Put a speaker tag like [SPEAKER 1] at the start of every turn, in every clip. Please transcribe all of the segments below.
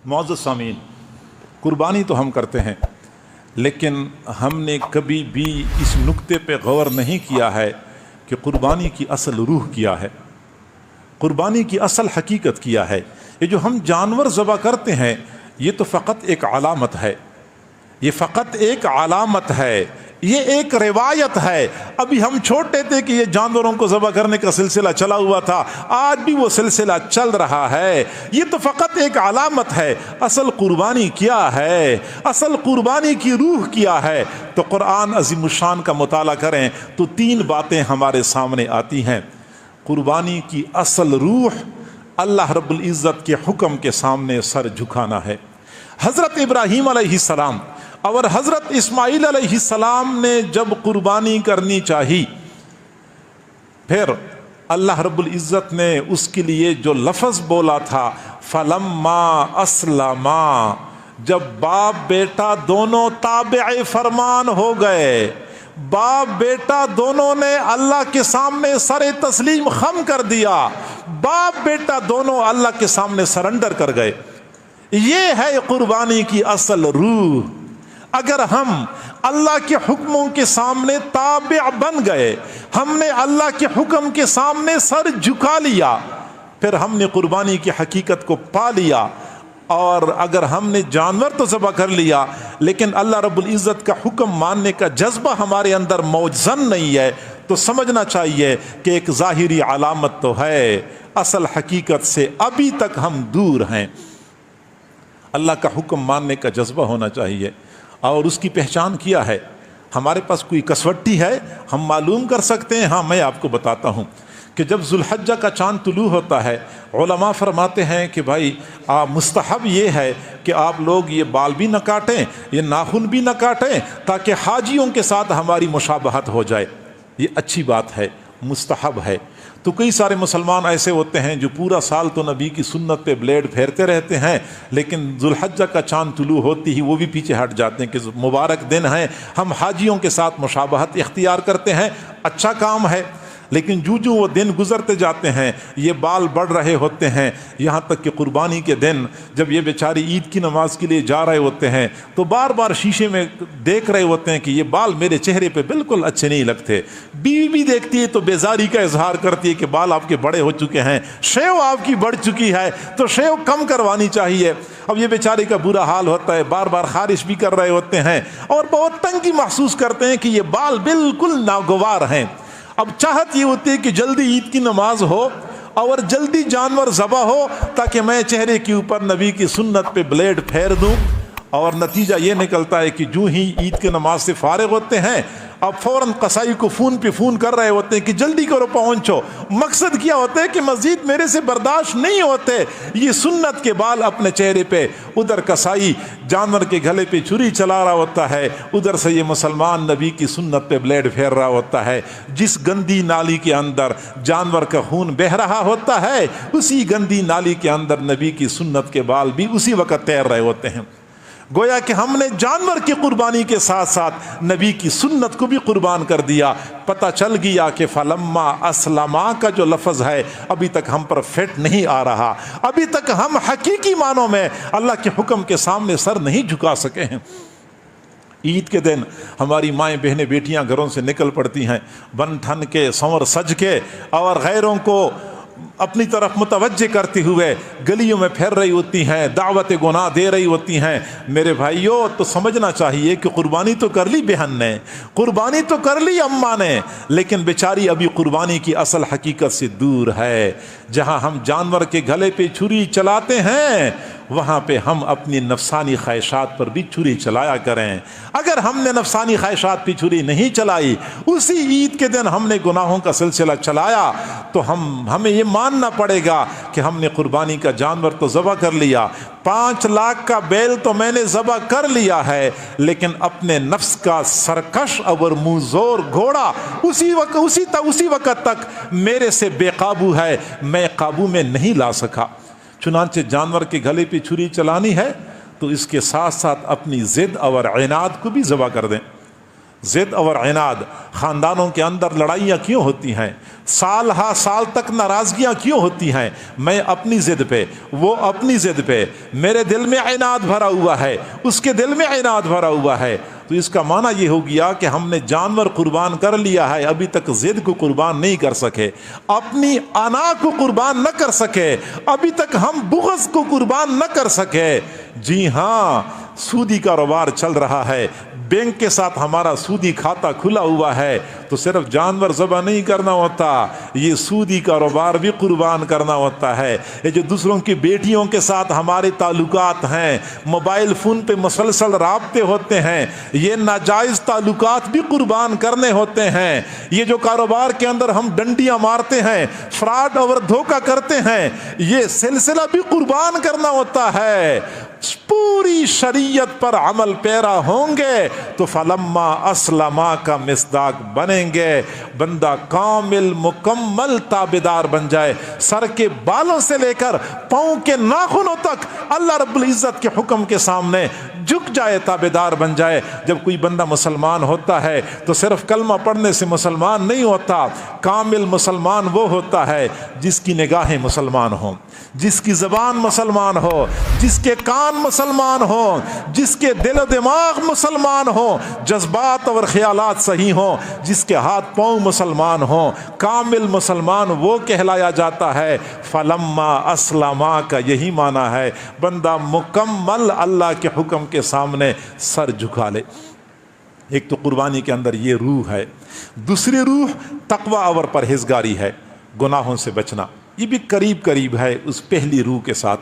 [SPEAKER 1] معزز سامعین، قربانی تو ہم کرتے ہیں، لیکن ہم نے کبھی بھی اس نقطے پہ غور نہیں کیا ہے کہ قربانی کی اصل روح کیا ہے، قربانی کی اصل حقیقت کیا ہے۔ یہ جو ہم جانور ذبح کرتے ہیں یہ تو فقط ایک علامت ہے، یہ فقط ایک علامت ہے، یہ ایک روایت ہے۔ ابھی ہم چھوٹے تھے کہ یہ جانوروں کو ذبح کرنے کا سلسلہ چلا ہوا تھا، آج بھی وہ سلسلہ چل رہا ہے۔ یہ تو فقط ایک علامت ہے۔ اصل قربانی کیا ہے؟ اصل قربانی کی روح کیا ہے؟ تو قرآن عظیم الشان کا مطالعہ کریں تو 3 باتیں ہمارے سامنے آتی ہیں۔ قربانی کی اصل روح اللہ رب العزت کے حکم کے سامنے سر جھکانا ہے۔ حضرت ابراہیم علیہ السلام اور حضرت اسماعیل علیہ السلام نے جب قربانی کرنی چاہی، پھر اللہ رب العزت نے اس کے لیے جو لفظ بولا تھا فلما اسلما، جب باپ بیٹا دونوں تابع فرمان ہو گئے، باپ بیٹا دونوں نے اللہ کے سامنے سر تسلیم خم کر دیا، باپ بیٹا دونوں اللہ کے سامنے سرنڈر کر گئے، یہ ہے قربانی کی اصل روح۔ اگر ہم اللہ کے حکموں کے سامنے تابع بن گئے، ہم نے اللہ کے حکم کے سامنے سر جھکا لیا، پھر ہم نے قربانی کی حقیقت کو پا لیا۔ اور اگر ہم نے جانور تو ذبح کر لیا لیکن اللہ رب العزت کا حکم ماننے کا جذبہ ہمارے اندر موجزن نہیں ہے، تو سمجھنا چاہیے کہ ایک ظاہری علامت تو ہے، اصل حقیقت سے ابھی تک ہم دور ہیں۔ اللہ کا حکم ماننے کا جذبہ ہونا چاہیے، اور اس کی پہچان کیا ہے؟ ہمارے پاس کوئی کسوٹی ہے ہم معلوم کر سکتے ہیں؟ ہاں، میں آپ کو بتاتا ہوں کہ جب ذوالحجہ کا چاند طلوع ہوتا ہے، علماء فرماتے ہیں کہ بھائی مستحب یہ ہے کہ آپ لوگ یہ بال بھی نہ کاٹیں، یہ ناخن بھی نہ کاٹیں، تاکہ حاجیوں کے ساتھ ہماری مشابہت ہو جائے۔ یہ اچھی بات ہے، مستحب ہے۔ تو کئی سارے مسلمان ایسے ہوتے ہیں جو پورا سال تو نبی کی سنت پہ بلیڈ پھیرتے رہتے ہیں، لیکن ذوالحجہ کا چاند طلوع ہوتی ہی وہ بھی پیچھے ہٹ جاتے ہیں کہ مبارک دن ہے، ہم حاجیوں کے ساتھ مشابہت اختیار کرتے ہیں۔ اچھا کام ہے، لیکن جو وہ دن گزرتے جاتے ہیں یہ بال بڑھ رہے ہوتے ہیں، یہاں تک کہ قربانی کے دن جب یہ بیچاری عید کی نماز کے لیے جا رہے ہوتے ہیں تو بار بار شیشے میں دیکھ رہے ہوتے ہیں کہ یہ بال میرے چہرے پہ بالکل اچھے نہیں لگتے۔ بیوی بھی دیکھتی ہے تو بیزاری کا اظہار کرتی ہے کہ بال آپ کے بڑے ہو چکے ہیں، شیو آپ کی بڑھ چکی ہے، تو شیو کم کروانی چاہیے۔ اب یہ بیچارے کا برا حال ہوتا ہے، بار بار خارش بھی کر رہے ہوتے ہیں اور بہت تنگی محسوس کرتے ہیں کہ یہ بال بالکل ناگوار ہیں۔ اب چاہت یہ ہوتی ہے کہ جلدی عید کی نماز ہو اور جلدی جانور ذبح ہو تاکہ میں چہرے کے اوپر نبی کی سنت پہ بلیڈ پھیر دوں، اور نتیجہ یہ نکلتا ہے کہ جو ہی عید کی نماز سے فارغ ہوتے ہیں اب فوراً قصائی کو فون پہ فون کر رہے ہوتے ہیں کہ جلدی کرو پہنچو۔ مقصد کیا ہوتا ہے کہ مزید میرے سے برداشت نہیں ہوتے یہ سنت کے بال اپنے چہرے پہ۔ ادھر قصائی جانور کے گلے پہ چھری چلا رہا ہوتا ہے، ادھر سے یہ مسلمان نبی کی سنت پہ بلیڈ پھیر رہا ہوتا ہے۔ جس گندی نالی کے اندر جانور کا خون بہہ رہا ہوتا ہے، اسی گندی نالی کے اندر نبی کی سنت کے بال بھی اسی وقت تیر رہے ہوتے ہیں۔ گویا کہ ہم نے جانور کی قربانی کے ساتھ ساتھ نبی کی سنت کو بھی قربان کر دیا۔ پتہ چل گیا کہ فلما اسلما کا جو لفظ ہے ابھی تک ہم پر فٹ نہیں آ رہا، ابھی تک ہم حقیقی معنوں میں اللہ کے حکم کے سامنے سر نہیں جھکا سکے ہیں۔ عید کے دن ہماری مائیں بہنیں بیٹیاں گھروں سے نکل پڑتی ہیں بن ٹھن کے، سنور سج کے، اور غیروں کو اپنی طرف متوجہ کرتے ہوئے گلیوں میں پھیر رہی ہوتی ہیں، دعوت گناہ دے رہی ہوتی ہیں۔ میرے بھائیوں، تو سمجھنا چاہیے کہ قربانی تو کر لی بہن نے، قربانی تو کر لی اماں نے، لیکن بیچاری ابھی قربانی کی اصل حقیقت سے دور ہے۔ جہاں ہم جانور کے گلے پہ چھری چلاتے ہیں وہاں پہ ہم اپنی نفسانی خواہشات پر بھی چھری چلایا کریں۔ اگر ہم نے نفسانی خواہشات پہ چھری نہیں چلائی، اسی عید کے دن ہم نے گناہوں کا سلسلہ چلایا، تو ہمیں یہ ماننا پڑے گا کہ ہم نے قربانی کا جانور تو ذبح کر لیا، 5 لاکھ کا بیل تو میں نے ذبح کر لیا ہے، لیکن اپنے نفس کا سرکش اور منظور گھوڑا اسی وقت تک میرے سے بے قابو ہے، میں قابو میں نہیں لا سکا۔ چنانچہ جانور کے گلے پہ چھری چلانی ہے تو اس کے ساتھ ساتھ اپنی ضد اور عناد کو بھی ذبح کر دیں۔ ضد اور عناد، خاندانوں کے اندر لڑائیاں کیوں ہوتی ہیں؟ سال ہا سال تک ناراضگیاں کیوں ہوتی ہیں؟ میں اپنی ضد پہ، وہ اپنی ضد پہ، میرے دل میں عناد بھرا ہوا ہے، اس کے دل میں عناد بھرا ہوا ہے۔ تو اس کا معنی یہ ہو گیا کہ ہم نے جانور قربان کر لیا ہے، ابھی تک ضد کو قربان نہیں کر سکے، اپنی انا کو قربان نہ کر سکے، ابھی تک ہم بغض کو قربان نہ کر سکے۔ جی ہاں، سودی کاروبار چل رہا ہے، بینک کے ساتھ ہمارا سودی کھاتا کھلا ہوا ہے، تو صرف جانور ذبح نہیں کرنا ہوتا، یہ سودی کاروبار بھی قربان کرنا ہوتا ہے۔ یہ جو دوسروں کی بیٹیوں کے ساتھ ہمارے تعلقات ہیں، موبائل فون پہ مسلسل رابطے ہوتے ہیں، یہ ناجائز تعلقات بھی قربان کرنے ہوتے ہیں۔ یہ جو کاروبار کے اندر ہم ڈنڈیاں مارتے ہیں، فراڈ اور دھوکہ کرتے ہیں، یہ سلسلہ بھی قربان کرنا ہوتا ہے۔ پوری شریعت پر عمل پیرا ہوں گے تو فلما اسلما کا مصداق بنیں گے، بندہ کامل مکمل تابعدار بن جائے، سر کے بالوں سے لے کر پاؤں کے ناخنوں تک اللہ رب العزت کے حکم کے سامنے جھک جائے، تابعدار بن جائے۔ جب کوئی بندہ مسلمان ہوتا ہے تو صرف کلمہ پڑھنے سے مسلمان نہیں ہوتا، کامل مسلمان وہ ہوتا ہے جس کی نگاہیں مسلمان ہوں، جس کی زبان مسلمان ہو، جس کے کان مسلمان ہوں، جس کے دل و دماغ مسلمان ہوں، جذبات اور خیالات صحیح ہوں، جس کے ہاتھ پاؤں مسلمان ہوں۔ کامل مسلمان وہ کہلایا جاتا ہے۔ فلما اسلما کا یہی معنی ہے، بندہ مکمل اللہ کے حکم کے سامنے سر جھکا لے۔ ایک تو قربانی کے اندر یہ روح ہے، دوسری روح تقوی اور پرہیزگاری ہے، گناہوں سے بچنا۔ یہ بھی قریب قریب ہے اس پہلی روح کے ساتھ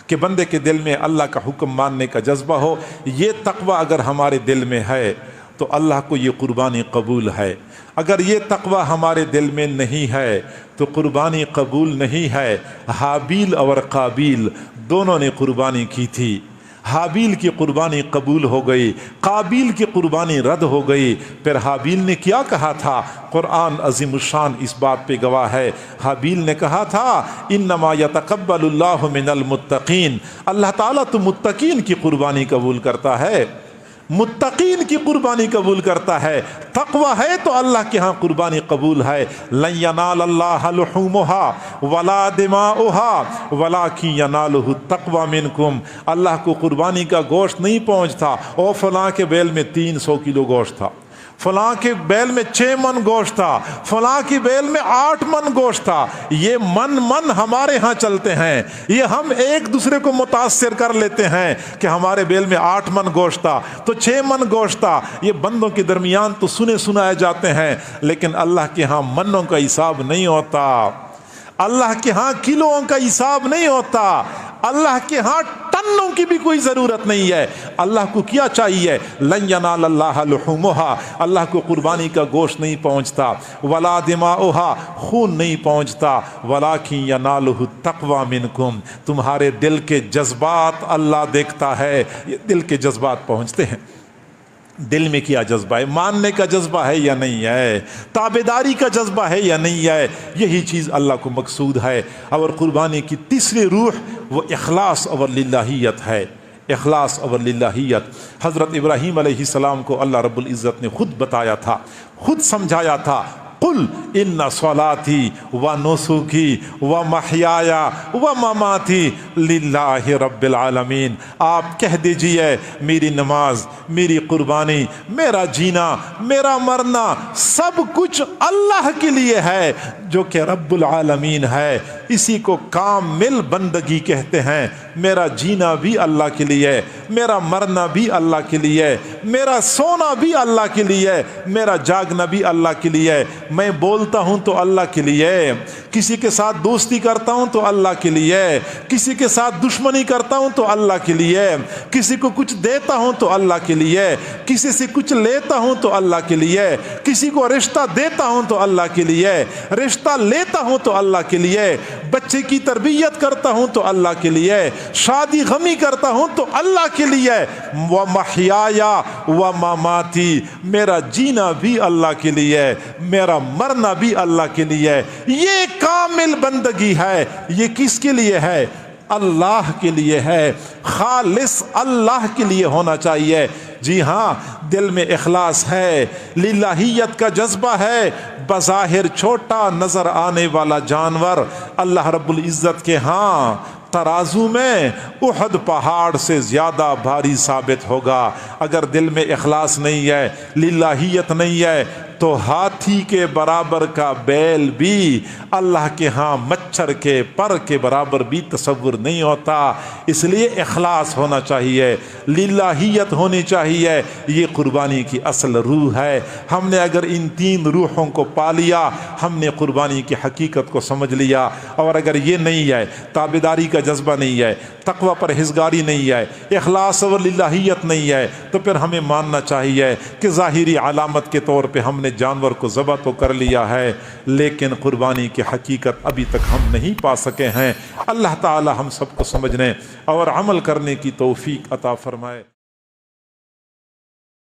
[SPEAKER 1] کہ بندے کے دل میں اللہ کا حکم ماننے کا جذبہ ہو۔ یہ تقوی اگر ہمارے دل میں ہے تو اللہ کو یہ قربانی قبول ہے۔ اگر یہ تقوی ہمارے دل میں نہیں ہے تو قربانی قبول نہیں ہے۔ حابیل اور قابیل دونوں نے قربانی کی تھی، حابیل کی قربانی قبول ہو گئی، قابیل کی قربانی رد ہو گئی۔ پھر حابیل نے کیا کہا تھا؟ قرآن عظیم الشان اس بات پہ گواہ ہے۔ حابیل نے کہا تھا انما یتقبل اللہ من المتقین، اللہ تعالیٰ تو متقین کی قربانی قبول کرتا ہے، متقین کی قربانی قبول کرتا ہے۔ تقوی ہے تو اللہ کے ہاں قربانی قبول ہے۔ لن ینال اللہ لحومها ولا دماؤها ولکن ینالہ التقوی منکم، اللہ کو قربانی کا گوشت نہیں پہنچتا، اور فلاں کے بیل میں 300 کلو گوشت تھا، فلاں کے بیل میں 6 من گوشت تھا، فلاں کی بیل میں 8 من گوشت تھا۔ یہ من ہمارے ہاں چلتے ہیں، یہ ہم ایک دوسرے کو متاثر کر لیتے ہیں کہ ہمارے بیل میں 8 من گوشت تھا تو 6 من گوشت تھا۔ یہ بندوں کے درمیان تو سنائے جاتے ہیں، لیکن اللہ کے ہاں منوں کا حساب نہیں ہوتا، اللہ کے ہاں کلوؤں کا حساب نہیں ہوتا، اللہ کے ہاں ٹنوں کی بھی کوئی ضرورت نہیں ہے۔ اللہ کو کیا چاہیے؟ لن ینال اللہ لحومها، اللہ کو قربانی کا گوشت نہیں پہنچتا، ولا دماؤها، خون نہیں پہنچتا، ولکن ینالہ التقوی منکم، تمہارے دل کے جذبات اللہ دیکھتا ہے۔ یہ دل کے جذبات پہنچتے ہیں، دل میں کیا جذبہ ہے، ماننے کا جذبہ ہے یا نہیں ہے، تابعداری کا جذبہ ہے یا نہیں ہے، یہی چیز اللہ کو مقصود ہے۔ اور قربانی کی تیسری روح وہ اخلاص اور للہیت ہے، اخلاص اور للہیت۔ حضرت ابراہیم علیہ السلام کو اللہ رب العزت نے خود بتایا تھا، خود سمجھایا تھا، قل ان صلاتی و نسکی و محیای و مماتی للہ رب العالمین، آپ کہہ دیجئے میری نماز، میری قربانی، میرا جینا، میرا مرنا سب کچھ اللہ کے لیے ہے جو کہ رب العالمین ہے۔ اسی کو کامل بندگی کہتے ہیں۔ میرا جینا بھی اللہ کے لیے، میرا مرنا بھی اللہ کے لیے، میرا سونا بھی اللہ کے لیے، میرا جاگنا بھی اللہ کے لیے، میں بولتا ہوں تو اللہ کے لیے، کسی کے ساتھ دوستی کرتا ہوں تو اللہ کے لیے، کسی کے ساتھ دشمنی کرتا ہوں تو اللہ کے لیے، کسی کو کچھ دیتا ہوں تو اللہ کے لیے، کسی سے کچھ لیتا ہوں تو اللہ کے لیے، کسی کو رشتہ دیتا ہوں تو اللہ کے لیے، رشتہ لیتا ہوں تو اللہ کے لیے، بچے کی تربیت کرتا ہوں تو اللہ کے لیے، شادی غمی کرتا ہوں تو اللہ کے لیے۔ وَمَحْيَايَ وَمَمَاتِي، میرا جینا بھی اللہ کے لیے، میرا مرنا بھی اللہ کے لیے۔ یہ کامل بندگی ہے۔ یہ کس کے لیے ہے؟ اللہ کے لیے ہے، خالص اللہ کے لیے ہونا چاہیے۔ جی ہاں دل میں اخلاص ہے، للہیت کا جذبہ ہے۔ بظاہر چھوٹا نظر آنے والا جانور اللہ رب العزت کے ہاں ترازو میں احد پہاڑ سے زیادہ بھاری ثابت ہوگا۔ اگر دل میں اخلاص نہیں ہے، للہیت نہیں ہے، تو ہاتھی کے برابر کا بیل بھی اللہ کے ہاں مچھر کے پر کے برابر بھی تصور نہیں ہوتا۔ اس لیے اخلاص ہونا چاہیے، للہیت ہونی چاہیے۔ یہ قربانی کی اصل روح ہے۔ ہم نے اگر ان تین روحوں کو پا لیا، ہم نے قربانی کی حقیقت کو سمجھ لیا۔ اور اگر یہ نہیں ہے، تابعداری کا جذبہ نہیں ہے، تقوی پرہیزگاری نہیں ہے، اخلاص اور للہیت نہیں ہے، تو پھر ہمیں ماننا چاہیے کہ ظاہری علامت کے طور پہ ہم نے جانور کو ذبح تو کر لیا ہے، لیکن قربانی کی حقیقت ابھی تک ہم نہیں پا سکے ہیں۔ اللہ تعالی ہم سب کو سمجھنے اور عمل کرنے کی توفیق عطا فرمائے۔